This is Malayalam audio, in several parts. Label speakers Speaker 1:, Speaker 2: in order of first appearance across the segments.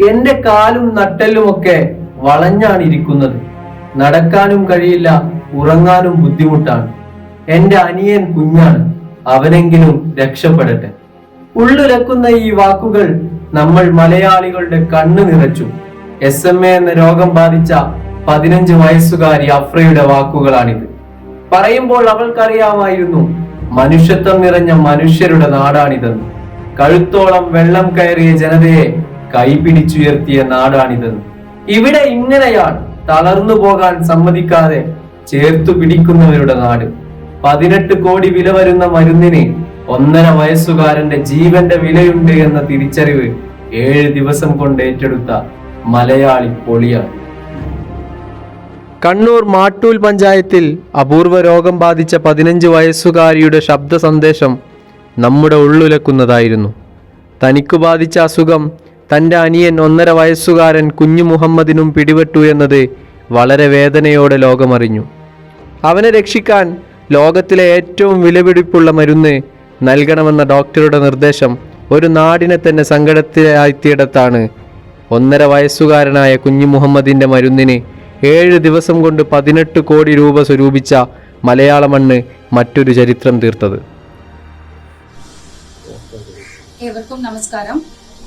Speaker 1: എന്റെ കാലും നട്ടെല്ലുമൊക്കെ വളഞ്ഞാണ് ഇരിക്കുന്നത്. നടക്കാനും കഴിയില്ല, ഉറങ്ങാനും ബുദ്ധിമുട്ടാണ്. എന്റെ അനിയൻ കുഞ്ഞാണ്, അവനെങ്കിലും രക്ഷപ്പെടട്ടെ. ഉള്ളുലക്കുന്ന ഈ വാക്കുകൾ നമ്മൾ മലയാളികളുടെ കണ്ണു നിറച്ചു. SMA എന്ന രോഗം ബാധിച്ച 15 വയസ്സുകാരി അഫ്രയുടെ വാക്കുകളാണിത്. പറയുമ്പോൾ അവൾക്കറിയാമായിരുന്നു മനുഷ്യത്വം നിറഞ്ഞ മനുഷ്യരുടെ നാടാണിതെന്ന്. കഴുത്തോളം വെള്ളം കയറിയ ജനതയെ കൈപിടിച്ചുയർത്തിയ നാടാണിതെന്ന്. ഇവിടെ ഇങ്ങനെയാണ് തളർന്നു പോകാൻ സമ്മതിക്കാതെ ചേർത്തു പിടിക്കുന്നവരുടെ നാട്. 18 കോടി വില വരുന്ന മരുന്നിന് 1.5 വയസ്സുകാരന്റെ ജീവന്റെ വിലയുണ്ട് എന്ന തിരിച്ചറിവ് 7 ദിവസം കൊണ്ട് ഏറ്റെടുത്ത മലയാളി പൊളിയാണ്. കണ്ണൂർ മാട്ടൂൽ പഞ്ചായത്തിൽ അപൂർവ രോഗം ബാധിച്ച 15 വയസ്സുകാരിയുടെ ശബ്ദ സന്ദേശം നമ്മുടെ ഉള്ളുലക്കുന്നതായിരുന്നു. തനിക്കു ബാധിച്ച അസുഖം തൻ്റെ അനിയൻ 1.5 വയസ്സുകാരൻ കുഞ്ഞു മുഹമ്മദിനും പിടിപെട്ടു എന്നത് വളരെ വേദനയോടെ ലോകമറിഞ്ഞു. അവനെ രക്ഷിക്കാൻ ലോകത്തിലെ ഏറ്റവും വിലപിടിപ്പുള്ള മരുന്ന് നൽകണമെന്ന ഡോക്ടറുടെ നിർദ്ദേശം ഒരു നാടിനെ തന്നെ സങ്കടത്തിലാഴ്ത്തിയിടത്താണ് 1.5 വയസ്സുകാരനായ കുഞ്ഞു മുഹമ്മദിൻ്റെ മരുന്നിന് 7 ദിവസം കൊണ്ട് 18 കോടി രൂപ സ്വരൂപിച്ച മലയാള മണ്ണ് മറ്റൊരു ചരിത്രം തീർത്തത്.
Speaker 2: ഏവർക്കും നമസ്കാരം.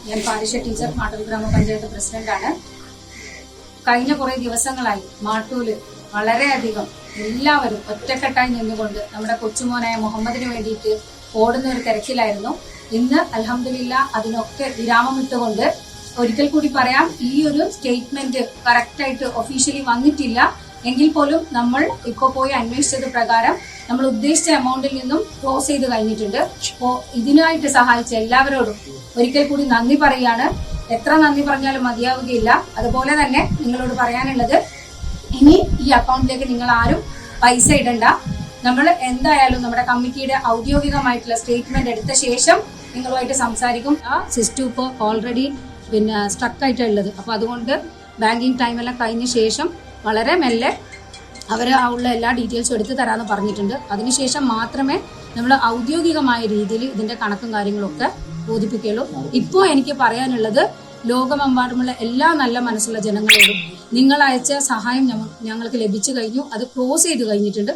Speaker 2: ഞാൻ പാരിഷ ടീച്ചർ, മാട്ടൂൽ ഗ്രാമപഞ്ചായത്ത് പ്രസിഡന്റാണ്. കഴിഞ്ഞ കുറേ ദിവസങ്ങളായി മാട്ടൂല് വളരെയധികം എല്ലാവരും ഒറ്റക്കെട്ടായി നിന്നുകൊണ്ട് നമ്മുടെ കൊച്ചുമോനായ മുഹമ്മദിന് വേണ്ടിയിട്ട് ഓടുന്ന ഒരു തിരക്കിലായിരുന്നു. ഇന്ന് അൽഹംദുലില്ലാ അതിനൊക്കെ വിരാമമിട്ടുകൊണ്ട് ഒരിക്കൽ കൂടി പറയാം, ഈ ഒരു സ്റ്റേറ്റ്മെന്റ് കറക്റ്റായിട്ട് ഒഫീഷ്യലി വന്നിട്ടില്ല എങ്കിൽ പോലും നമ്മൾ ഇപ്പോൾ പോയി അന്വേഷിച്ചത് പ്രകാരം നമ്മൾ ഉദ്ദേശിച്ച എമൗണ്ടിൽ നിന്നും ക്ലോസ് ചെയ്ത് കഴിഞ്ഞിട്ടുണ്ട്. അപ്പോൾ ഇതിനായിട്ട് സഹായിച്ച എല്ലാവരോടും ഒരിക്കൽ കൂടി നന്ദി പറയാണ്. എത്ര നന്ദി പറഞ്ഞാലും മതിയാവുകയില്ല. അതുപോലെ തന്നെ നിങ്ങളോട് പറയാനുള്ളത്, ഇനി ഈ അക്കൗണ്ടിലേക്ക് നിങ്ങൾ ആരും പൈസ ഇടണ്ട. നമ്മൾ എന്തായാലും നമ്മുടെ കമ്മിറ്റിയുടെ ഔദ്യോഗികമായിട്ടുള്ള സ്റ്റേറ്റ്മെന്റ് എടുത്ത ശേഷം നിങ്ങളുമായിട്ട് സംസാരിക്കും. ആ സിസ്റ്റം ഇപ്പോൾ ഓൾറെഡി സ്ട്രക്കായിട്ടുള്ളത്. അപ്പോൾ അതുകൊണ്ട് ബാങ്കിങ് ടൈമെല്ലാം കഴിഞ്ഞ ശേഷം വളരെ മെല്ലെ അവർ ഉള്ള എല്ലാ ഡീറ്റെയിൽസും എടുത്തു തരാമെന്ന് പറഞ്ഞിട്ടുണ്ട്. അതിനുശേഷം മാത്രമേ നമ്മൾ ഔദ്യോഗികമായ രീതിയിൽ ഇതിൻ്റെ കണക്കും കാര്യങ്ങളൊക്കെ ബോധിപ്പിക്കുകയുള്ളൂ. ഇപ്പോൾ എനിക്ക് പറയാനുള്ളത്, ലോകമെമ്പാടുമുള്ള എല്ലാ നല്ല മനസ്സുള്ള ജനങ്ങളോടും നിങ്ങൾ അയച്ച സഹായം ഞങ്ങൾക്ക് ലഭിച്ചു കഴിഞ്ഞു. അത് ക്ലോസ് ചെയ്ത് കഴിഞ്ഞിട്ടുണ്ട്.